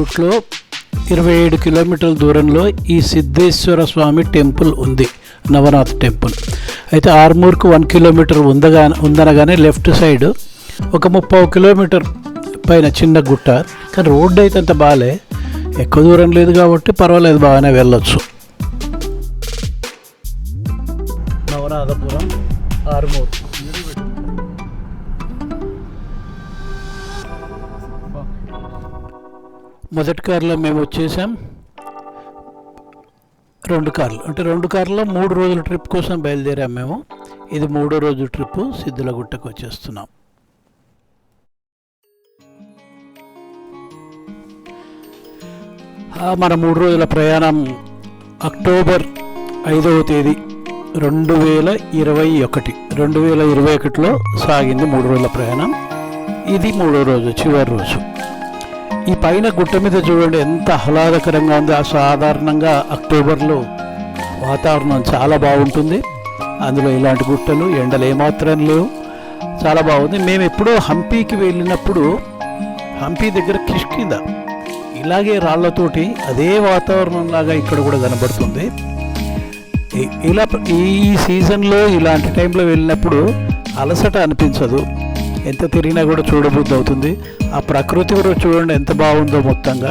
రూట్లో 27 కిలోమీటర్ల దూరంలో ఈ సిద్ధేశ్వర స్వామి టెంపుల్ ఉంది, నవనాథ్ టెంపుల్. అయితే ఆర్మూర్కు 1 కిలోమీటర్ ఉందనగానే లెఫ్ట్ సైడ్ ఒక 30 కిలోమీటర్ పైన చిన్న గుట్ట. కానీ రోడ్డు అయితే అంత బాగాలే, ఎక్కువ దూరం లేదు కాబట్టి పర్వాలేదు, బాగానే వెళ్ళొచ్చు. నవనాథపురం, ఆర్మూర్. మొదటి కారులో మేము వచ్చేసాం. 2 కార్లు, అంటే 2 కార్లలో 3 రోజుల ట్రిప్ కోసం బయలుదేరాం మేము. ఇది 3వ రోజు ట్రిప్పు. సిద్ధులగుట్టకు వచ్చేస్తున్నాం. మన 3 రోజుల ప్రయాణం అక్టోబర్ 5వ తేదీ 2021లో సాగింది 3 రోజుల ప్రయాణం. ఇది 3వ రోజు, చివరి రోజు. ఈ పైన గుట్ట మీద చూడండి ఎంత ఆహ్లాదకరంగా ఉంది. సాధారణంగా అక్టోబర్లో వాతావరణం చాలా బాగుంటుంది. అందులో ఇలాంటి గుట్టలు, ఎండలు ఏమాత్రం లేవు, చాలా బాగుంది. మేము ఎప్పుడో హంపీకి వెళ్ళినప్పుడు హంపీ దగ్గర కిష్కింద ఇలాగే రాళ్లతోటి అదే వాతావరణం లాగా ఇక్కడ కూడా కనబడుతుంది. ఇలా ఈ సీజన్లో ఇలాంటి టైంలో వెళ్ళినప్పుడు అలసట అనిపించదు, ఎంత తిరిగినా కూడా చూడబుద్ధి అవుతుంది. ఆ ప్రకృతి కూడా చూడండి ఎంత బాగుందో. మొత్తంగా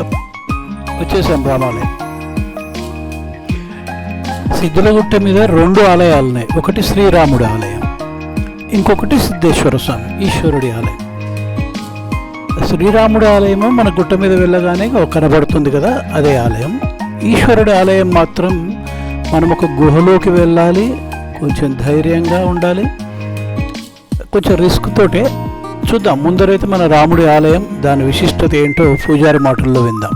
వచ్చేసాం రామాలయం. సిద్ధులగుట్ట మీద 2 ఆలయాలు ఉన్నాయి. ఒకటి శ్రీరాముడి ఆలయం, ఇంకొకటి సిద్ధేశ్వర స్వామి ఈశ్వరుడి ఆలయం. శ్రీరాముడి ఆలయము మన గుట్ట మీద వెళ్ళగానే కనబడుతుంది కదా, అదే ఆలయం. ఈశ్వరుడి ఆలయం మాత్రం మనం ఒక గుహలోకి వెళ్ళాలి, కొంచెం ధైర్యంగా ఉండాలి, కొంచెం రిస్క్ తోటే చూద్దాం. ముందరైతే మన రాముడి ఆలయం, దాని విశిష్టత ఏంటో పూజారి మాటల్లో విందాం.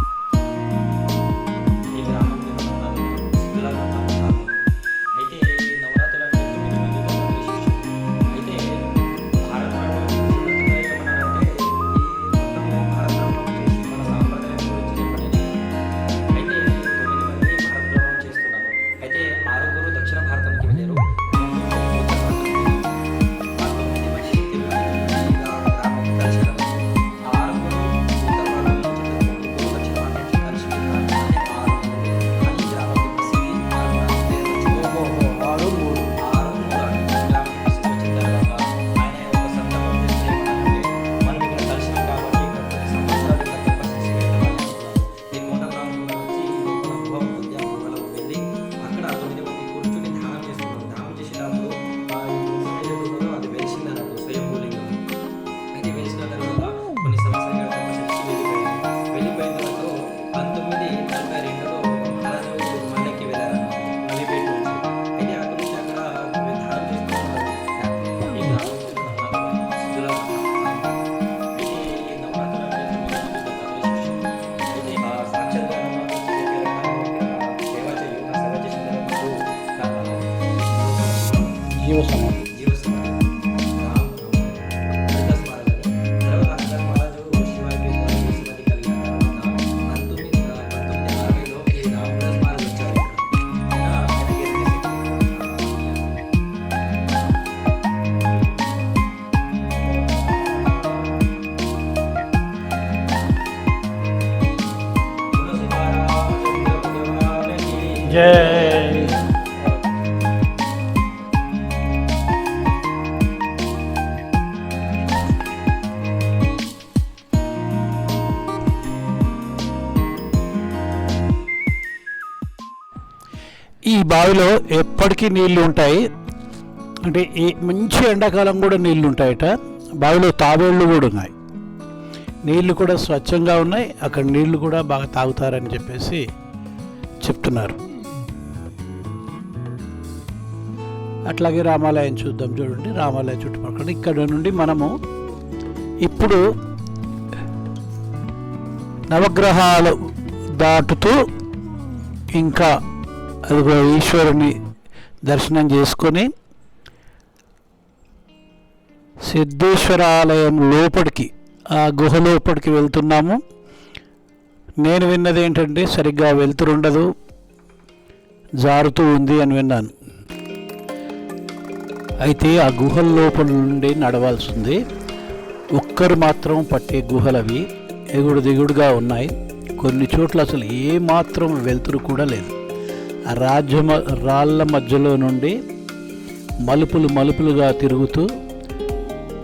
ఈ బావిలో ఎప్పటికీ నీళ్లు ఉంటాయి, అంటే మంచి ఎండాకాలం కూడా నీళ్లు ఉంటాయట. బావిలో తాబేళ్ళు కూడా ఉన్నాయి, నీళ్లు కూడా స్వచ్ఛంగా ఉన్నాయి. అక్కడ నీళ్లు కూడా బాగా తాగుతారని చెప్పేసి చెప్తున్నారు. అట్లాగే రామాలయం చూద్దాం. చూడండి రామాలయం చుట్టుపక్కల. ఇక్కడ నుండి మనము ఇప్పుడు నవగ్రహాలు దాటుతూ ఇంకా అదిగో ఈశ్వరుని దర్శనం చేసుకొని సిద్ధేశ్వర ఆలయం లోపలికి, ఆ గుహ లోపలికి వెళ్తున్నాము. నేను విన్నది ఏంటంటే సరిగ్గా వెళ్తురుండదు, జారుతూ ఉంది అని విన్నాను. అయితే ఆ గుహల లోపల నుండి నడవాల్సి ఉంది. ఒక్కరు మాత్రం పట్టే గుహలవి ఎగుడు దిగుడుగా ఉన్నాయి. కొన్ని చోట్ల అసలు ఏమాత్రం వెలుతురు కూడా లేదు. ఆ రాళ్ళ మధ్యలో నుండి మలుపులుగా తిరుగుతూ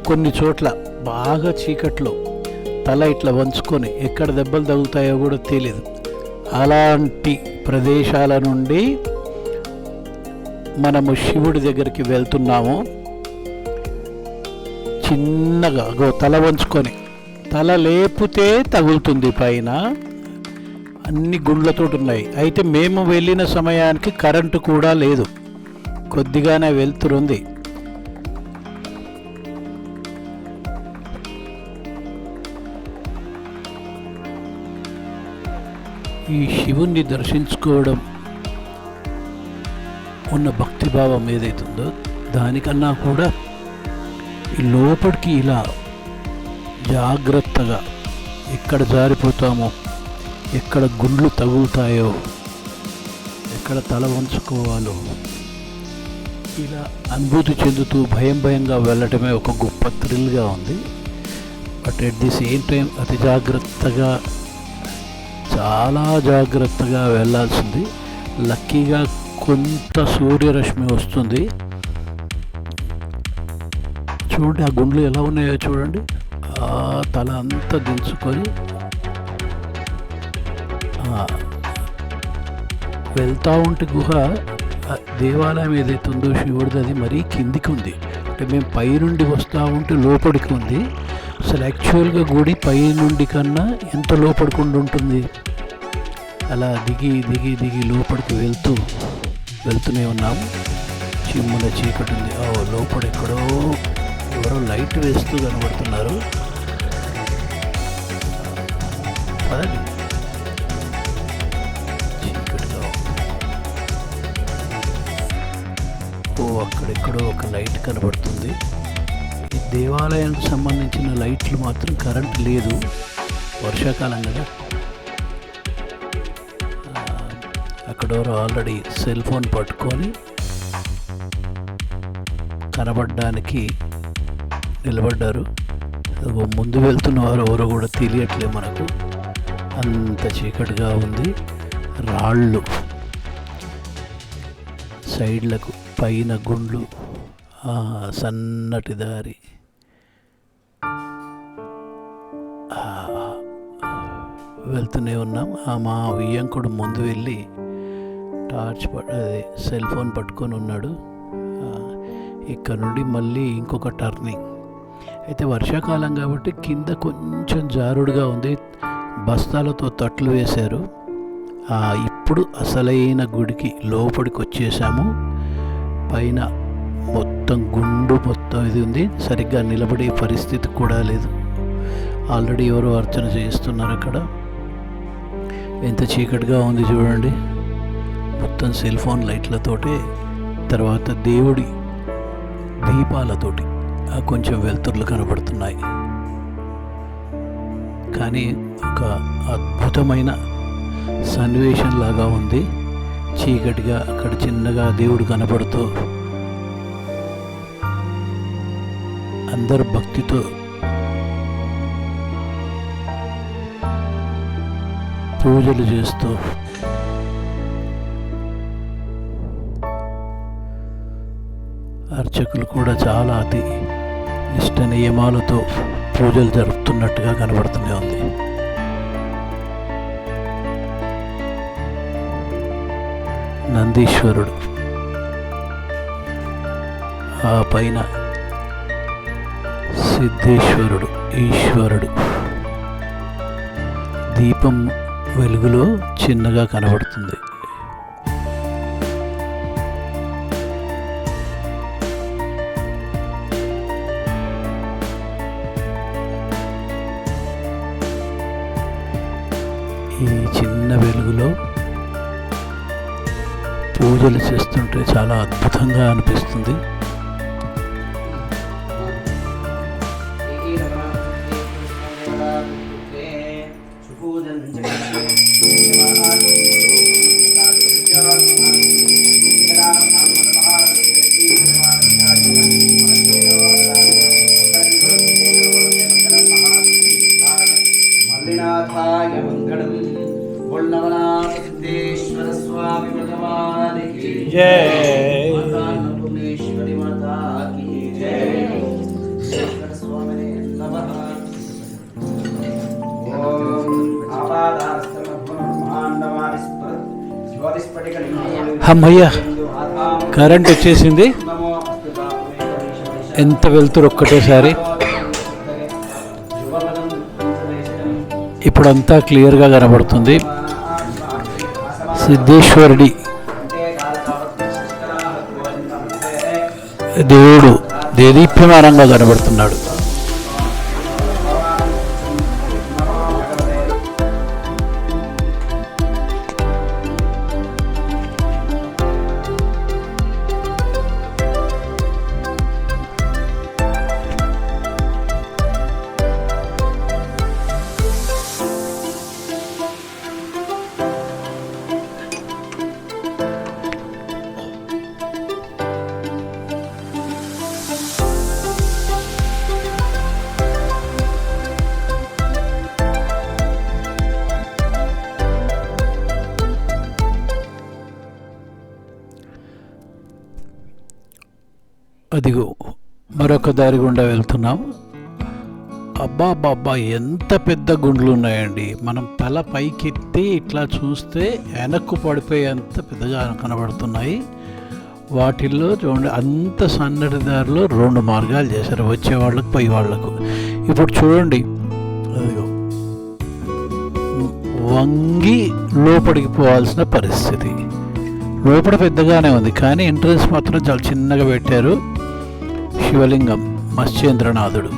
కొన్ని చోట్ల బాగా చీకట్లో తల ఇట్లా వంచుకొని ఎక్కడ దెబ్బలు తగులుతాయో కూడా తెలియదు. అలాంటి ప్రదేశాల నుండి మనము శివుడి దగ్గరికి వెళ్తున్నాము. చిన్నగా తల వంచుకొని, తల లేపితే తగులుతుంది పైన. అన్ని గుండ్లతో ఉన్నాయి. అయితే మేము వెళ్ళిన సమయానికి కరెంటు కూడా లేదు, కొద్దిగానే వెళ్తురుంది. ఈ శివుణ్ణి దర్శించుకోవడం ఉన్న భక్తిభావం ఏదైతుందో దానికన్నా కూడా ఈ లోపలికి ఇలా జాగ్రత్తగా ఎక్కడ జారిపోతామో, ఎక్కడ గుండ్లు తగులుతాయో, ఎక్కడ తల వంచుకోవాలో ఇలా అనుభూతి చెందుతూ భయంగా వెళ్ళటమే ఒక గొప్ప థ్రిల్గా ఉంది. But at the same time అతి జాగ్రత్తగా, చాలా జాగ్రత్తగా వెళ్ళాల్సింది. లక్కీగా కొంత సూర్యరశ్మి వస్తుంది. చూడండి ఆ గుండ్లు ఎలా ఉన్నాయో చూడండి. ఆ తల అంతా దించుకొని వెళ్తూ ఉంటే గుహ దేవాలయం ఏదైతే ఉందో శివుడిది అది మరీ కిందికి ఉంది. అంటే మేము పైనుండి వస్తూ ఉంటే లోపలికి ఉంది. అసలు యాక్చువల్గా గుడి పై నుండి కన్నా ఎంత లోపలికి ఉంటుంది. అలా దిగి లోపలికి వెళ్తూనే ఉన్నాము. చిమ్ముల చీకటి ఉంది. లోపల ఎక్కడో ఎవరో లైట్ వేస్తూ కనబడుతున్నారు. పదండి, చీకటిగా అక్కడెక్కడో ఒక లైట్ కనబడుతుంది. ఈ దేవాలయానికి సంబంధించిన లైట్లు మాత్రం కరెంట్ లేదు, వర్షాకాలం కదా. అక్కడెవరో ఆల్రెడీ సెల్ ఫోన్ పట్టుకొని కనబడడానికి నిలబడ్డారు. ముందు వెళ్తున్న వారు ఎవరో కూడా తెలియట్లే మనకు, అంత చీకటిగా ఉంది. రాళ్ళు సైడ్లకు, పైన గుండ్లు, సన్నటి దారి. వెళ్తూనే ఉన్నాం. మా వియ్యంకుడు ముందు వెళ్ళి సెల్ ఫోన్ పట్టుకొని ఉన్నాడు. ఇక్కడ నుండి మళ్ళీ ఇంకొక టర్నింగ్. అయితే వర్షాకాలం కాబట్టి కింద కొంచెం జారుడుగా ఉంది, బస్తాలతో తట్లు వేశారు. ఇప్పుడు అసలైన గుడికి లోపలికి వచ్చేసాము. పైన మొత్తం గుండు ఇది ఉంది, సరిగ్గా నిలబడే పరిస్థితి కూడా లేదు. ఆల్రెడీ ఎవరో అర్చన చేస్తున్నారు అక్కడ. ఎంత చీకటిగా ఉంది చూడండి. మొత్తం సెల్ ఫోన్ లైట్లతోటే, తర్వాత దేవుడి దీపాలతోటి కొంచెం వెలుతుర్లు కనబడుతున్నాయి. కానీ ఒక అద్భుతమైన సన్నివేశం లాగా ఉంది. చీకటిగా అక్కడ చిన్నగా దేవుడు కనబడుతూ అందరు భక్తితో పూజలు చేస్తూ అర్చకులు కూడా చాలా అతి నిష్ట నియమాలతో పూజలు జరుపుతున్నట్టుగా కనబడుతూనే ఉంది. నందీశ్వరుడు, ఆ పైన సిద్ధేశ్వరుడు, ఈశ్వరుడు దీపం వెలుగులో చిన్నగా కనబడుతుంది. ఈ చిన్న వెలుగులో పూజలు చేస్తుంటే చాలా అద్భుతంగా అనిపిస్తుంది. మల్లినాథాయ మంగళం. జై. అమ్మయ్య, కరెంట్ వచ్చేసింది. ఎంత వెళ్తురు ఒక్కటేసారి. ఇప్పుడంతా క్లియర్గా కనబడుతుంది. సిద్ధేశ్వరుడి దేవుడు దేదీప్యమానంగా కనబడుతున్నాడు. అదిగో మరొక దారి గుండా వెళ్తున్నాం. అబ్బా బాబా, ఎంత పెద్ద గుండ్లు ఉన్నాయండి. మనం తల పైకెత్తి ఇట్లా చూస్తే వెనక్కు పడిపోయేంత పెద్దగా కనబడుతున్నాయి. వాటిల్లో చూడండి, అంత సన్నటి దారిలో 2 మార్గాలు చేశారు, వచ్చే వాళ్ళకు పై వాళ్ళకు. ఇప్పుడు చూడండి, అదిగో వంగి లోపలికి పోవాల్సిన పరిస్థితి. లోపల పెద్దగానే ఉంది, కానీ ఎంట్రన్స్ మాత్రం చాలా చిన్నగా పెట్టారు. శివలింగం మత్స్యేంద్రనాథుడు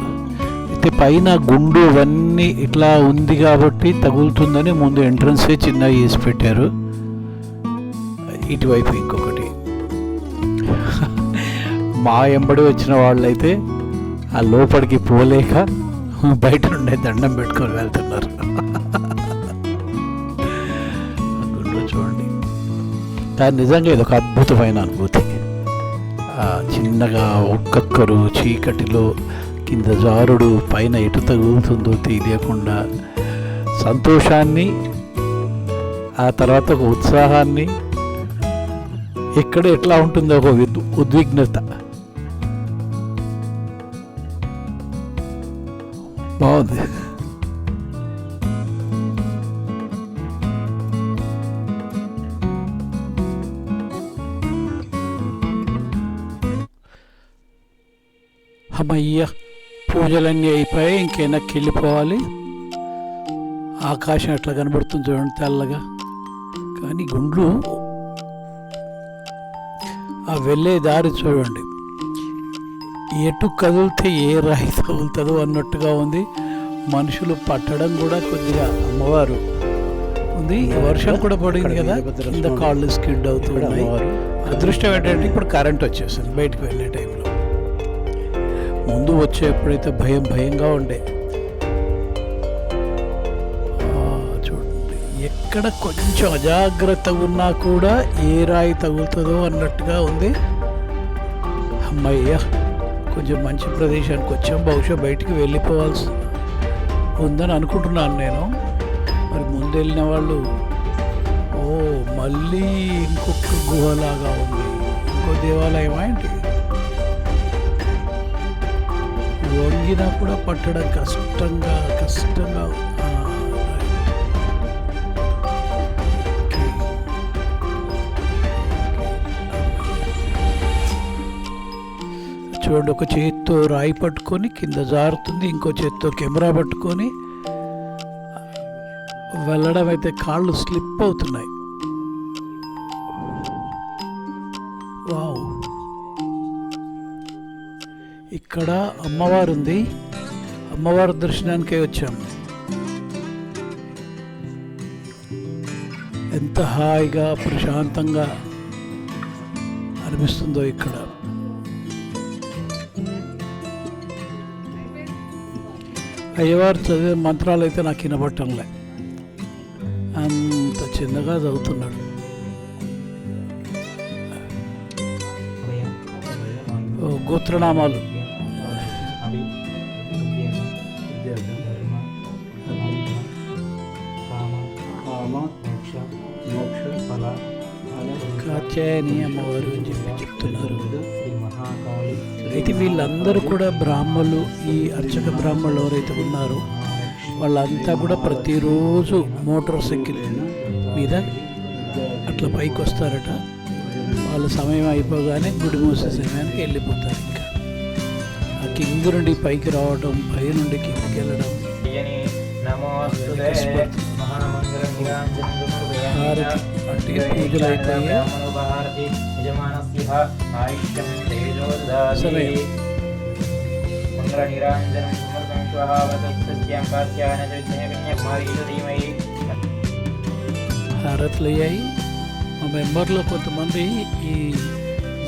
అయితే పైన గుండు అవన్నీ ఇట్లా ఉంది కాబట్టి తగులుతుందని ముందు ఎంట్రన్సే చిన్నగా చేసి పెట్టారు. ఇటువైపు ఇంకొకటి. మా ఎంబడి వచ్చిన వాళ్ళైతే ఆ లోపలికి పోలేక బయట నుండే దండం పెట్టుకొని వెళ్తున్నారు. గుండు చూడండి, కానీ నిజంగా ఇది ఒక అద్భుతమైన అనుభూతి. చిన్నగా ఒక్కొక్కరు చీకటిలో కింద జారుడు, పైన ఎటు తగులుతుందో తెలియకుండా సంతోషాన్ని, ఆ తర్వాత ఒక ఉత్సాహాన్ని, ఎక్కడ ఎట్లా ఉంటుందో ఒక ఉద్విగ్నత. బాగుంది. అమ్మయ్య, పూజలన్నీ అయిపోయాయి, ఇంకెనక్కి వెళ్ళిపోవాలి. ఆకాశం ఎట్లా కనబడుతుంది చూడండి, తెల్లగా. కానీ గుండ్లు ఆ వెళ్ళే దారి చూడండి, ఎటు కదిలితే ఏ రాయి తగులుతుందో అన్నట్టుగా ఉంది. మనుషులు పట్టడం కూడా కొద్దిగా అమ్మవారు ఉంది. వర్షం కూడా పడింది కదా, కింద కాళ్ళు స్కిడ్ అవుతున్నాయి. అదృష్టం ఏంటంటే ఇప్పుడు కరెంట్ వచ్చేసింది బయటకు వెళ్ళే టైంలో. ముందు వచ్చేప్పుడైతే భయంగా ఉండే. చూడండి, ఎక్కడ కొంచెం అజాగ్రత్త ఉన్నా కూడా ఏ రాయి తగులుతుందో అన్నట్టుగా ఉంది. అమ్మయ్య, కొంచెం మంచి ప్రదేశానికి వచ్చాం. బహుశా బయటికి వెళ్ళిపోవాల్సి ఉందని అనుకుంటున్నాను నేను. మరి ముందు వెళ్ళిన వాళ్ళు, మళ్ళీ ఇంకొక గుహలాగా ఉంది, ఇంకో దేవాలయం ఏంటి, వంగినా కూడా పట్టడం కష్టంగా చూడండి. ఒక చేత్తో రాయి పట్టుకొని కింద జారుతుంది, ఇంకో చేత్తో కెమెరా పట్టుకొని వెళ్ళడం అయితే కాళ్ళు స్లిప్ అవుతున్నాయి. వావ్, ఇక్కడ అమ్మవారు ఉంది. అమ్మవారి దర్శనానికే వచ్చాము. ఎంత హాయిగా ప్రశాంతంగా అనిపిస్తుందో ఇక్కడ. అయ్యవారు చదివే మంత్రాలు అయితే నాకు వినబట్టంలే, అంత చిన్నగా చదువుతున్నాడు. గోత్రనామాలు. కాత్యాయని అమ్మవారు అని చెప్తున్నారు. అయితే వీళ్ళందరూ కూడా బ్రాహ్మణులు, ఈ అర్చక బ్రాహ్మణులు ఎవరైతే ఉన్నారో వాళ్ళంతా కూడా ప్రతిరోజు మోటార్ సైకిల్ మీద అట్లా పైకి వస్తారట. వాళ్ళ సమయం అయిపోగానే గుడి మూసే సమయానికి వెళ్ళిపోతారు. ఇంకా ఆ కింద నుండి పైకి రావడం, పై నుండి కిందకి వెళ్ళడం. అంటే పూజలు అయిపోయి సమయం హారతులు అయ్యాయి. మా మెంబర్లో కొంతమంది ఈ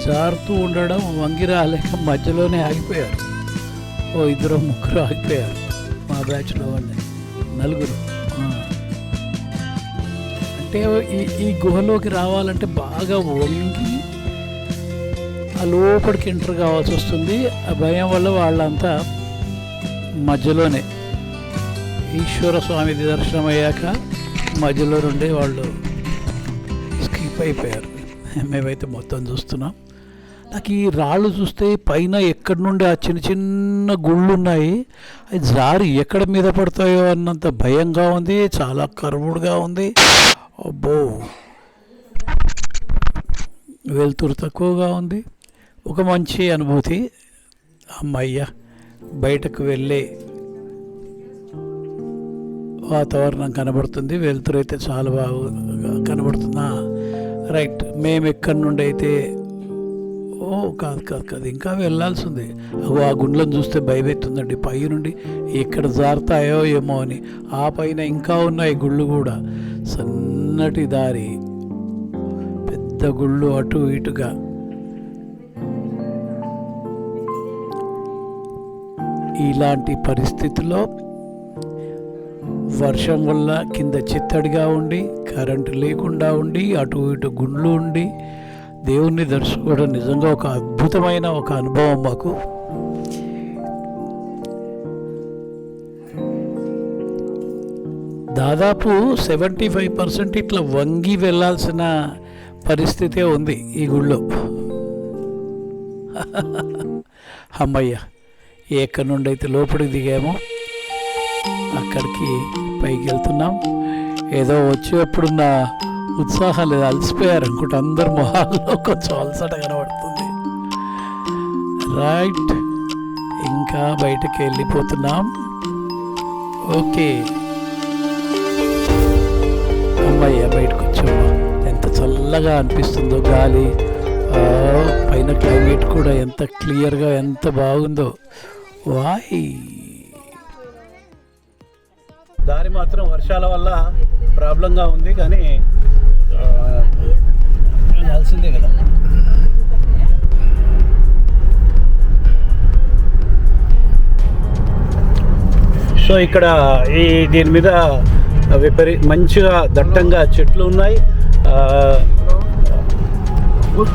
జారుతూ ఉండడం వంగి రాలేక మధ్యలోనే ఆగిపోయారు. ఓ 2-3 ఆగిపోయారు మా బ్యాచ్లో వాళ్ళు, 4. అంటే ఈ గుహలోకి రావాలంటే బాగా వంగి ఆ లోపలికి ఎంటర్ కావాల్సి వస్తుంది. ఆ భయం వల్ల వాళ్ళంతా మధ్యలోనే ఈశ్వర స్వామి దర్శనం అయ్యాక మధ్యలో నుండి వాళ్ళు స్కిప్ అయిపోయారు. మేమైతే మొత్తం చూస్తున్నాం. నాకు ఈ రాళ్ళు చూస్తే పైన ఎక్కడి నుండి ఆ చిన్న చిన్న గుళ్ళు ఉన్నాయి, అవి జారి ఎక్కడ మీద పడతాయో అన్నంత భయంగా ఉంది. చాలా కర్వుడుగా ఉంది. అబ్బో, వెలుతురు తక్కువగా ఉంది. ఒక మంచి అనుభూతి. అమ్మయ్య, బయటకు వెళ్ళే వాతావరణం కనబడుతుంది. వెలుతురు అయితే చాలా బాగా కనబడుతుందా. రైట్, మేము ఎక్కడి నుండి అయితే కాదు ఇంకా వెళ్ళాల్సి ఉంది. ఆ గుండ్లను చూస్తే భయపెడుతుందండి. పై నుండి ఎక్కడ జారుతాయో ఏమో అని. ఆ పైన ఇంకా ఉన్నాయి గుళ్ళు కూడా, సన్నటి దారి, పెద్ద గుళ్ళు అటు ఇటుగా. ఇలాంటి పరిస్థితుల్లో వర్షం వల్ల కింద చిత్తడిగా ఉండి, కరెంటు లేకుండా ఉండి, అటు ఇటు గుండ్లు ఉండి దేవుణ్ణి దర్శించుకోవడం నిజంగా ఒక అద్భుతమైన ఒక అనుభవం మాకు. దాదాపు 75% ఇట్లా వంగి వెళ్ళాల్సిన పరిస్థితే ఉంది ఈ గుళ్ళో. అమ్మయ్య, ఎక్కడి నుండి అయితే లోపలికి దిగామో అక్కడికి పైకి వెళ్తున్నాం. ఏదో వచ్చేప్పుడున్న ఉత్సాహం లేదు, అలసిపోయారు అనుకుంటే అందరు మొహాల్లో కొంచెం అలసట కనబడుతుంది. రైట్, ఇంకా బయటకు వెళ్ళిపోతున్నాం. ఓకే, అమ్మాయ్య బయటకు వచ్చాము. ఎంత చల్లగా అనిపిస్తుందో గాలి, పైన క్లైమేట్ కూడా ఎంత క్లియర్గా ఎంత బాగుందో. వాయ్, దారి మాత్రం వర్షాల వల్ల ప్రాబ్లంగా ఉంది, కానీ వెళ్ళాల్సిందే కదా. సో ఇక్కడ దీని మీద మంచిగా దట్టంగా చెట్లు ఉన్నాయి,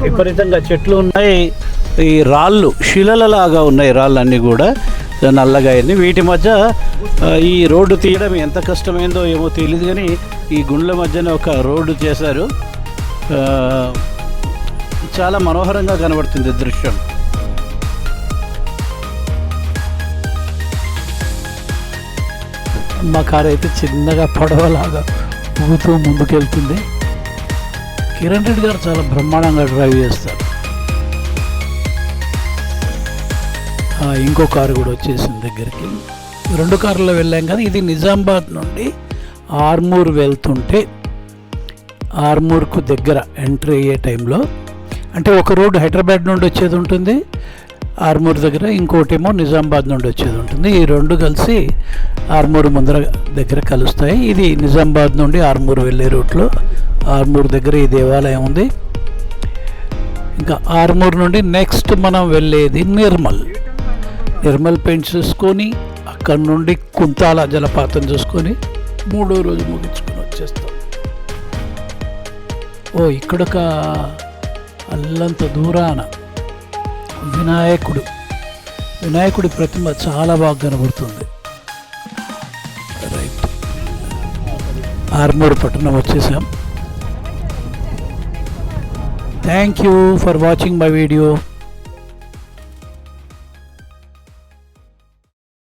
విపరీతంగా చెట్లు ఉన్నాయి. ఈ రాళ్ళు శిలలలాగా ఉన్నాయి, రాళ్ళన్నీ కూడా నల్లగా అయింది. వీటి మధ్య ఈ రోడ్డు తీయడం ఎంత కష్టమైందో ఏమో తెలియదు, కానీ ఈ గుండ్ల మధ్యన ఒక రోడ్డు చేశారు. చాలా మనోహరంగా కనబడుతుంది దృశ్యం. మా కారు అయితే చిన్నగా పడవలాగా ఊగుతూ ముందుకెళ్తుంది. కిరణ్ రెడ్డి గారు చాలా బ్రహ్మాండంగా డ్రైవ్ చేస్తారు. ఇంకో కారు కూడా వచ్చేసింది దగ్గరికి. 2 కార్లలో వెళ్ళాం, కానీ ఇది నిజామాబాద్ నుండి ఆర్మూర్ వెళ్తుంటే ఆర్మూర్కు దగ్గర ఎంట్రీ అయ్యే టైంలో, అంటే ఒక రోడ్డు హైదరాబాద్ నుండి వచ్చేది ఉంటుంది ఆర్మూర్ దగ్గర, ఇంకోటేమో నిజామాబాద్ నుండి వచ్చేది ఉంటుంది. ఈ 2 కలిసి ఆర్మూర్ ముందర దగ్గర కలుస్తాయి. ఇది నిజామాబాద్ నుండి ఆర్మూర్ వెళ్ళే రూట్లో ఆర్మూర్ దగ్గర ఈ దేవాలయం ఉంది. ఇంకా ఆర్మూర్ నుండి నెక్స్ట్ మనం వెళ్ళేది నిర్మల్ పెయింట్ చూసుకొని అక్కడి నుండి కుంతాల జలపాతం చూసుకొని 3వ రోజు ముగించుకొని వచ్చేస్తాం. ఇక్కడొక అల్లంత దూరాన వినాయకుడి ప్రతిమ చాలా బాగా కనబడుతుంది. రైట్, ఆర్మూర్ పట్టణం వచ్చేసాం. Thank you for watching my video.